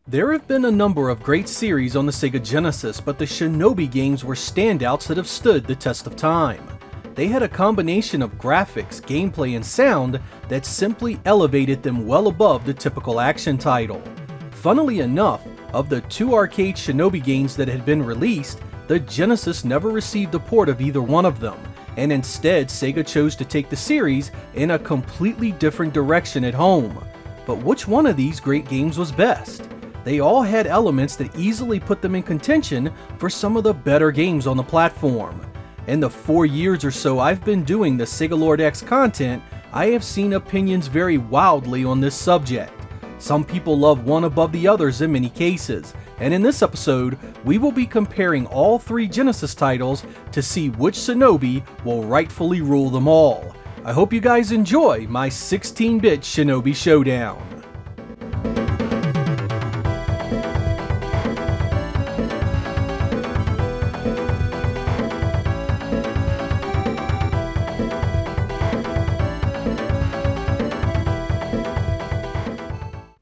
There have been a number of great series on the Sega Genesis, but the Shinobi games were standouts that have stood the test of time. They had a combination of graphics, gameplay, and sound that simply elevated them well above the typical action title. Funnily enough, of the two arcade Shinobi games that had been released, the Genesis never received a port of either one of them, and instead Sega chose to take the series in a completely different direction at home. But which one of these great games was best? They all had elements that easily put them in contention for some of the better games on the platform. In the 4 years or so I've been doing the Sega Lord X content, I have seen opinions vary wildly on this subject. Some people love one above the others in many cases, and in this episode, we will be comparing all three Genesis titles to see which Shinobi will rightfully rule them all. I hope you guys enjoy my 16-bit Shinobi Showdown.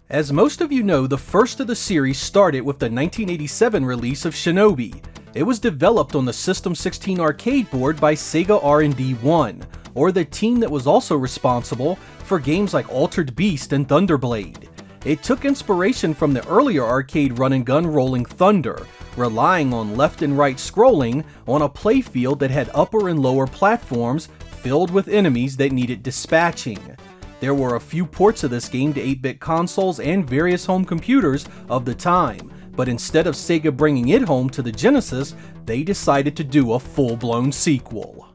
As most of you know, the first of the series started with the 1987 release of Shinobi. It was developed on the System 16 arcade board by Sega R&D 1, or the team that was also responsible for games like Altered Beast and Thunderblade. It took inspiration from the earlier arcade run-and-gun Rolling Thunder, relying on left and right scrolling on a playfield that had upper and lower platforms filled with enemies that needed dispatching. There were a few ports of this game to 8-bit consoles and various home computers of the time, but instead of Sega bringing it home to the Genesis, they decided to do a full-blown sequel.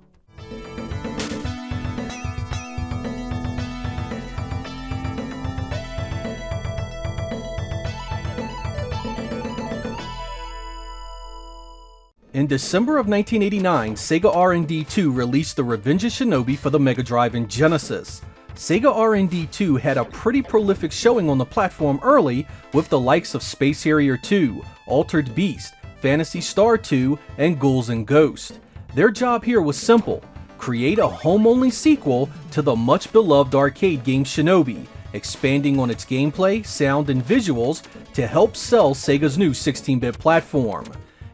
In December of 1989, Sega R&D 2 released the Revenge of Shinobi for the Mega Drive and Genesis. Sega R&D 2 had a pretty prolific showing on the platform early with the likes of Space Harrier 2, Altered Beast, Phantasy Star 2, and Ghouls and Ghosts. Their job here was simple: create a home-only sequel to the much-beloved arcade game Shinobi, expanding on its gameplay, sound, and visuals to help sell Sega's new 16-bit platform.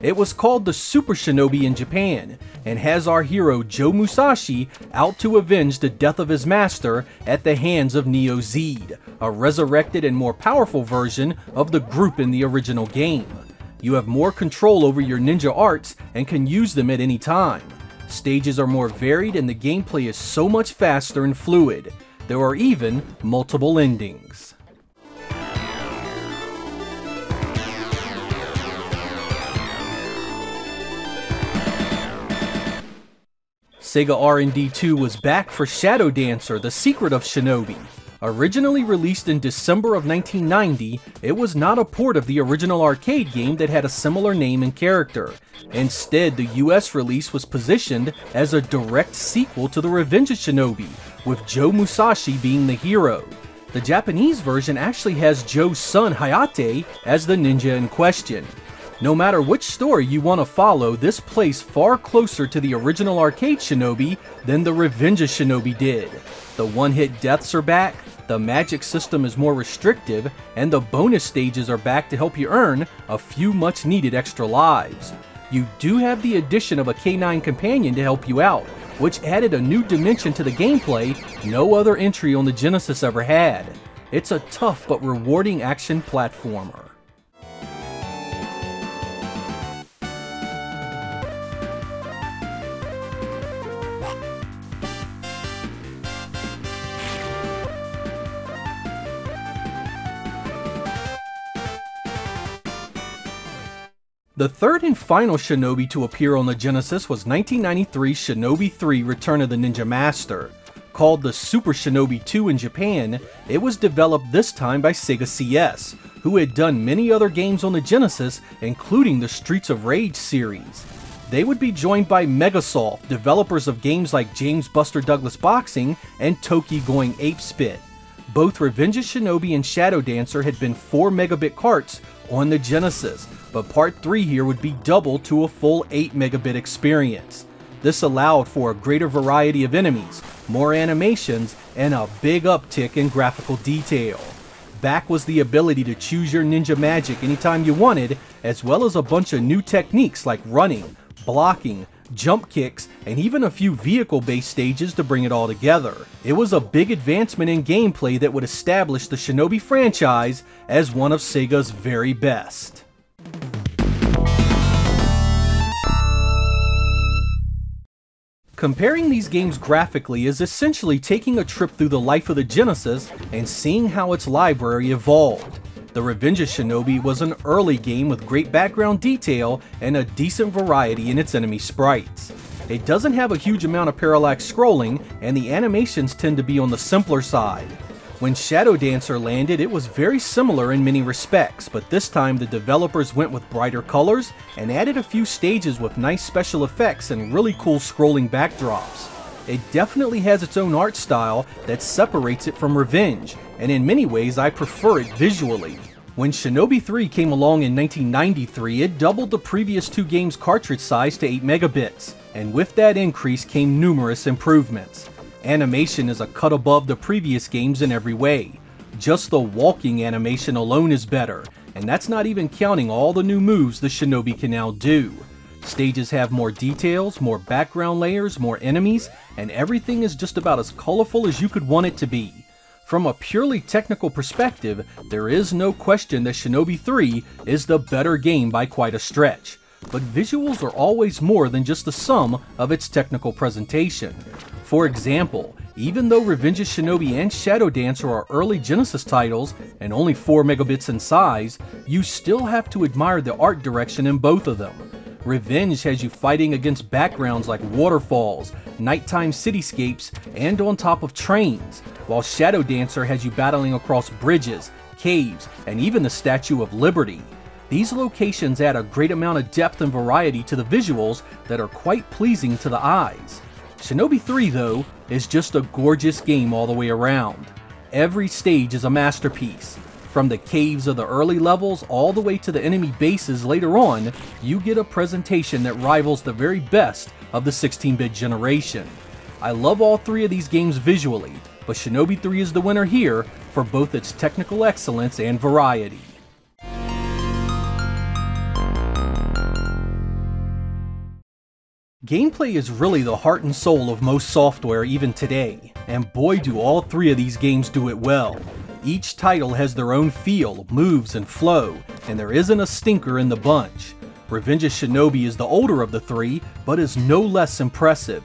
It was called the Super Shinobi in Japan, and has our hero Joe Musashi out to avenge the death of his master at the hands of Neo Zed, a resurrected and more powerful version of the group in the original game. You have more control over your ninja arts and can use them at any time. Stages are more varied and the gameplay is so much faster and fluid. There are even multiple endings. Sega R&D 2 was back for Shadow Dancer: The Secret of Shinobi. Originally released in December of 1990, it was not a port of the original arcade game that had a similar name and character. Instead, the US release was positioned as a direct sequel to the Revenge of Shinobi, with Joe Musashi being the hero. The Japanese version actually has Joe's son Hayate as the ninja in question. No matter which story you want to follow, this plays far closer to the original arcade Shinobi than the Revenge of Shinobi did. The one-hit deaths are back, the magic system is more restrictive, and the bonus stages are back to help you earn a few much-needed extra lives. You do have the addition of a K9 companion to help you out, which added a new dimension to the gameplay no other entry on the Genesis ever had. It's a tough but rewarding action platformer. The third and final Shinobi to appear on the Genesis was 1993's Shinobi III: Return of the Ninja Master. Called the Super Shinobi 2 in Japan, it was developed this time by Sega CS, who had done many other games on the Genesis, including the Streets of Rage series. They would be joined by Megasoft, developers of games like James Buster Douglas Boxing and Toki Going Apespit. Both Revenge of Shinobi and Shadow Dancer had been 4 megabit carts on the Genesis, but Part 3 here would be doubled to a full 8 megabit experience. This allowed for a greater variety of enemies, more animations, and a big uptick in graphical detail. Back was the ability to choose your ninja magic anytime you wanted, as well as a bunch of new techniques like running, blocking, jump kicks, and even a few vehicle-based stages to bring it all together. It was a big advancement in gameplay that would establish the Shinobi franchise as one of Sega's very best. Comparing these games graphically is essentially taking a trip through the life of the Genesis and seeing how its library evolved. The Revenge of Shinobi was an early game with great background detail and a decent variety in its enemy sprites. It doesn't have a huge amount of parallax scrolling, and the animations tend to be on the simpler side. When Shadow Dancer landed, it was very similar in many respects, but this time the developers went with brighter colors and added a few stages with nice special effects and really cool scrolling backdrops. It definitely has its own art style that separates it from Revenge, and in many ways I prefer it visually. When Shinobi III came along in 1993, it doubled the previous two games' cartridge size to 8 megabits, and with that increase came numerous improvements. Animation is a cut above the previous games in every way. Just the walking animation alone is better, and that's not even counting all the new moves the Shinobi can now do. Stages have more details, more background layers, more enemies, and everything is just about as colorful as you could want it to be. From a purely technical perspective, there is no question that Shinobi 3 is the better game by quite a stretch. But visuals are always more than just the sum of its technical presentation. For example, even though Revenge of Shinobi and Shadow Dancer are early Genesis titles and only 4 megabits in size, you still have to admire the art direction in both of them. Revenge has you fighting against backgrounds like waterfalls, nighttime cityscapes, and on top of trains, while Shadow Dancer has you battling across bridges, caves, and even the Statue of Liberty. These locations add a great amount of depth and variety to the visuals that are quite pleasing to the eyes. Shinobi 3, though, is just a gorgeous game all the way around. Every stage is a masterpiece. From the caves of the early levels all the way to the enemy bases later on, you get a presentation that rivals the very best of the 16-bit generation. I love all three of these games visually, but Shinobi 3 is the winner here for both its technical excellence and variety. Gameplay is really the heart and soul of most software even today, and boy do all three of these games do it well. Each title has their own feel, moves, and flow, and there isn't a stinker in the bunch. Revenge of Shinobi is the older of the three, but is no less impressive.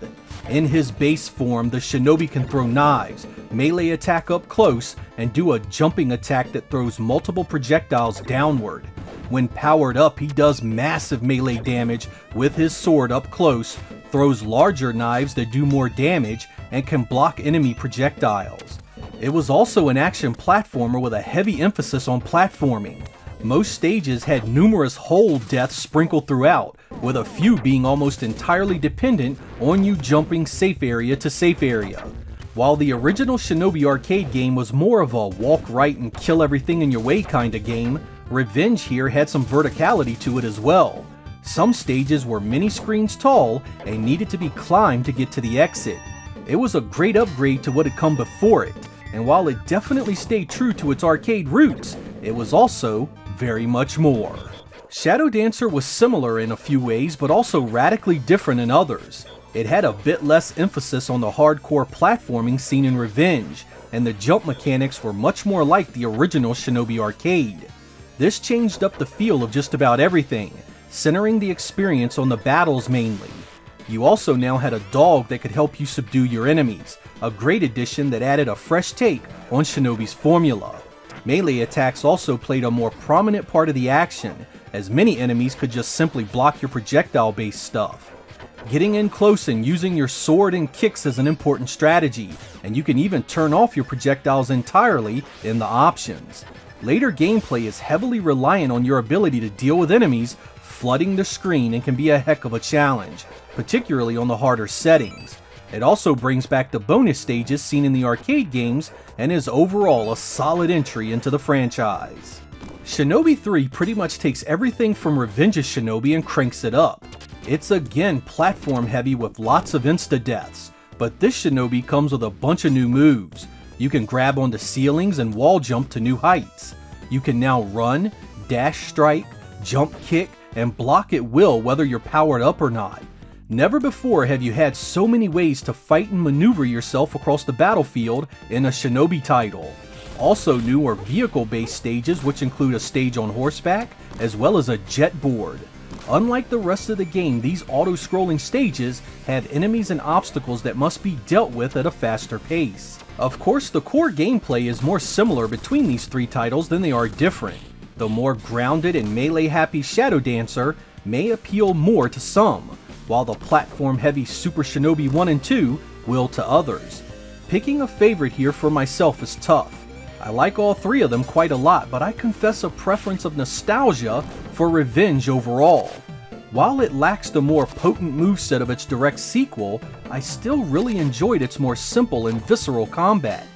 In his base form, the Shinobi can throw knives, melee attack up close, and do a jumping attack that throws multiple projectiles downward. When powered up, he does massive melee damage with his sword up close, throws larger knives that do more damage, and can block enemy projectiles. It was also an action platformer with a heavy emphasis on platforming. Most stages had numerous hold deaths sprinkled throughout, with a few being almost entirely dependent on you jumping safe area to safe area. While the original Shinobi arcade game was more of a walk right and kill everything in your way kind of game, Revenge here had some verticality to it as well. Some stages were many screens tall and needed to be climbed to get to the exit. It was a great upgrade to what had come before it, and while it definitely stayed true to its arcade roots, it was also very much more. Shadow Dancer was similar in a few ways, but also radically different in others. It had a bit less emphasis on the hardcore platforming seen in Revenge, and the jump mechanics were much more like the original Shinobi arcade. This changed up the feel of just about everything, centering the experience on the battles mainly. You also now had a dog that could help you subdue your enemies, a great addition that added a fresh take on Shinobi's formula. Melee attacks also played a more prominent part of the action, as many enemies could just simply block your projectile-based stuff. Getting in close and using your sword and kicks is an important strategy, and you can even turn off your projectiles entirely in the options. Later gameplay is heavily reliant on your ability to deal with enemies flooding the screen and can be a heck of a challenge, particularly on the harder settings. It also brings back the bonus stages seen in the arcade games and is overall a solid entry into the franchise. Shinobi 3 pretty much takes everything from Revenge of Shinobi and cranks it up. It's again platform heavy with lots of insta-deaths, but this Shinobi comes with a bunch of new moves. You can grab onto ceilings and wall jump to new heights. You can now run, dash strike, jump kick, and block at will whether you're powered up or not. Never before have you had so many ways to fight and maneuver yourself across the battlefield in a Shinobi title. Also new are vehicle-based stages, which include a stage on horseback, as well as a jet board. Unlike the rest of the game, these auto-scrolling stages have enemies and obstacles that must be dealt with at a faster pace. Of course, the core gameplay is more similar between these three titles than they are different. The more grounded and melee-happy Shadow Dancer may appeal more to some, while the platform-heavy Super Shinobi 1 and 2 will to others. Picking a favorite here for myself is tough. I like all three of them quite a lot, but I confess a preference of nostalgia for Revenge overall. While it lacks the more potent moveset of its direct sequel, I still really enjoyed its more simple and visceral combat.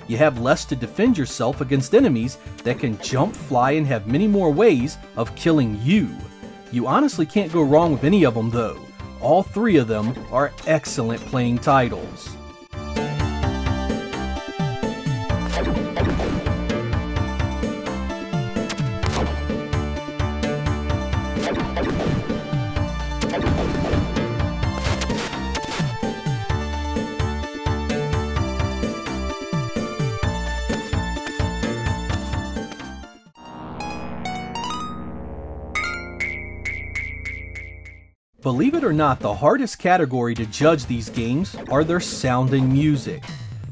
You have less to defend yourself against enemies that can jump, fly, and have many more ways of killing you. You honestly can't go wrong with any of them though. All three of them are excellent playing titles. Believe it or not, the hardest category to judge these games are their sound and music.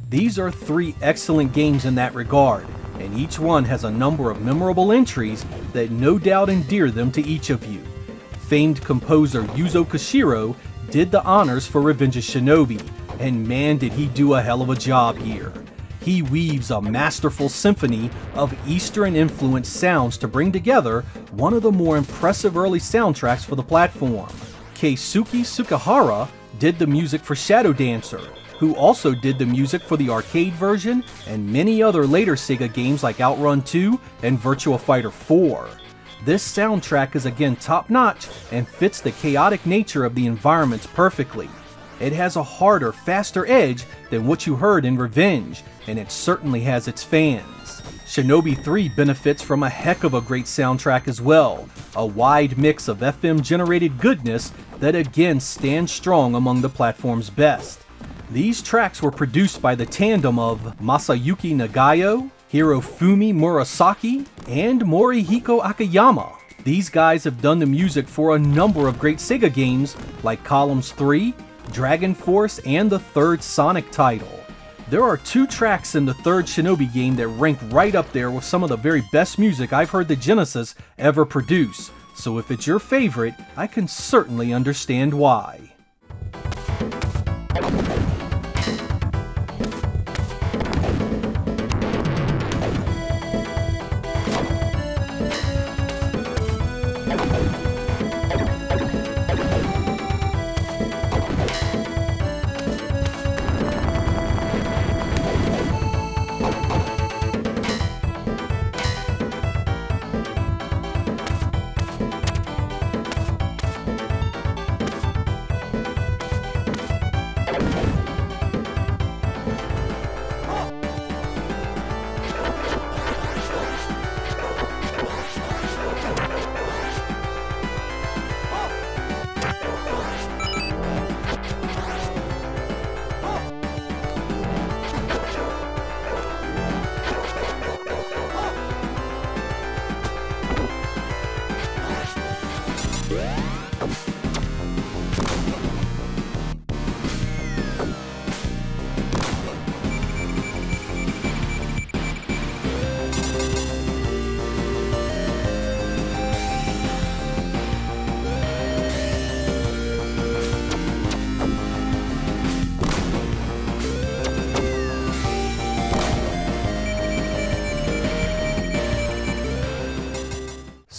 These are three excellent games in that regard, and each one has a number of memorable entries that no doubt endear them to each of you. Famed composer Yuzo Koshiro did the honors for Revenge of Shinobi, and man did he do a hell of a job here. He weaves a masterful symphony of Eastern-influenced sounds to bring together one of the more impressive early soundtracks for the platform. Keisuke Sukihara did the music for Shadow Dancer, who also did the music for the arcade version and many other later Sega games like Outrun 2 and Virtua Fighter 4. This soundtrack is again top-notch and fits the chaotic nature of the environments perfectly. It has a harder, faster edge than what you heard in Revenge, and it certainly has its fans. Shinobi 3 benefits from a heck of a great soundtrack as well, a wide mix of FM-generated goodness that again stands strong among the platform's best. These tracks were produced by the tandem of Masayuki Nagayo, Hirofumi Murasaki, and Morihiko Akiyama. These guys have done the music for a number of great Sega games like Columns 3, Dragon Force, and the third Sonic title. There are two tracks in the third Shinobi game that rank right up there with some of the very best music I've heard the Genesis ever produce, so if it's your favorite, I can certainly understand why.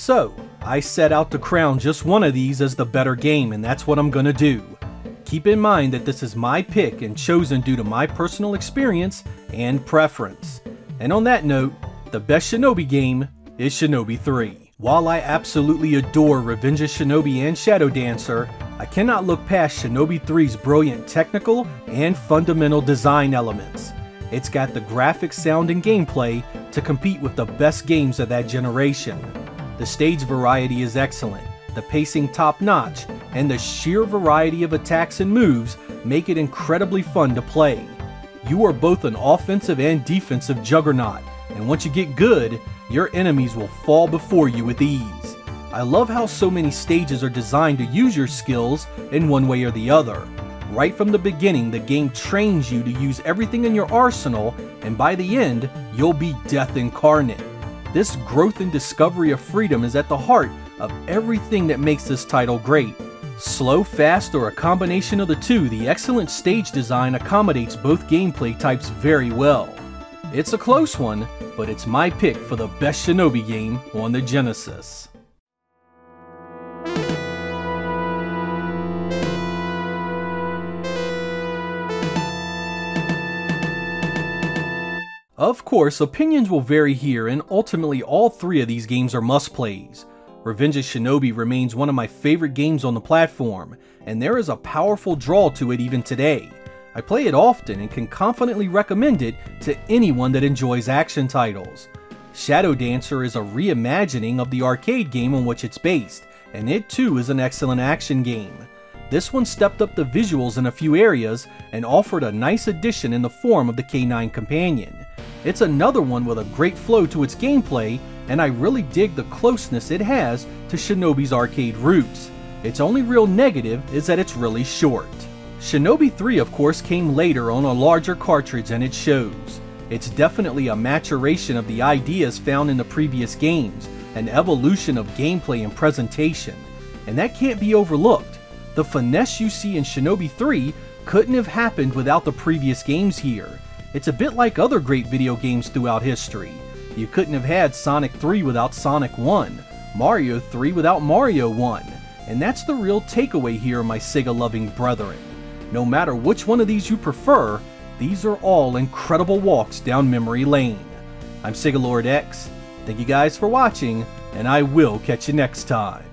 So, I set out to crown just one of these as the better game, and that's what I'm gonna do. Keep in mind that this is my pick and chosen due to my personal experience and preference. And on that note, the best Shinobi game is Shinobi 3. While I absolutely adore Revenge of Shinobi and Shadow Dancer, I cannot look past Shinobi 3's brilliant technical and fundamental design elements. It's got the graphics, sound, and gameplay to compete with the best games of that generation. The stage variety is excellent, the pacing top-notch, and the sheer variety of attacks and moves make it incredibly fun to play. You are both an offensive and defensive juggernaut, and once you get good, your enemies will fall before you with ease. I love how so many stages are designed to use your skills in one way or the other. Right from the beginning, the game trains you to use everything in your arsenal, and by the end, you'll be death incarnate. This growth and discovery of freedom is at the heart of everything that makes this title great. Slow, fast, or a combination of the two, the excellent stage design accommodates both gameplay types very well. It's a close one, but it's my pick for the best Shinobi game on the Genesis. Of course, opinions will vary here, and ultimately all three of these games are must-plays. Revenge of Shinobi remains one of my favorite games on the platform, and there is a powerful draw to it even today. I play it often and can confidently recommend it to anyone that enjoys action titles. Shadow Dancer is a reimagining of the arcade game on which it's based, and it too is an excellent action game. This one stepped up the visuals in a few areas and offered a nice addition in the form of the K9 companion. It's another one with a great flow to its gameplay, and I really dig the closeness it has to Shinobi's arcade roots. Its only real negative is that it's really short. Shinobi III of course came later on a larger cartridge, and it shows. It's definitely a maturation of the ideas found in the previous games, an evolution of gameplay and presentation, and that can't be overlooked. The finesse you see in Shinobi III couldn't have happened without the previous games here. It's a bit like other great video games throughout history. You couldn't have had Sonic 3 without Sonic 1, Mario 3 without Mario 1, and that's the real takeaway here, my Sega-loving brethren. No matter which one of these you prefer, these are all incredible walks down memory lane. I'm Sega Lord X, thank you guys for watching, and I will catch you next time.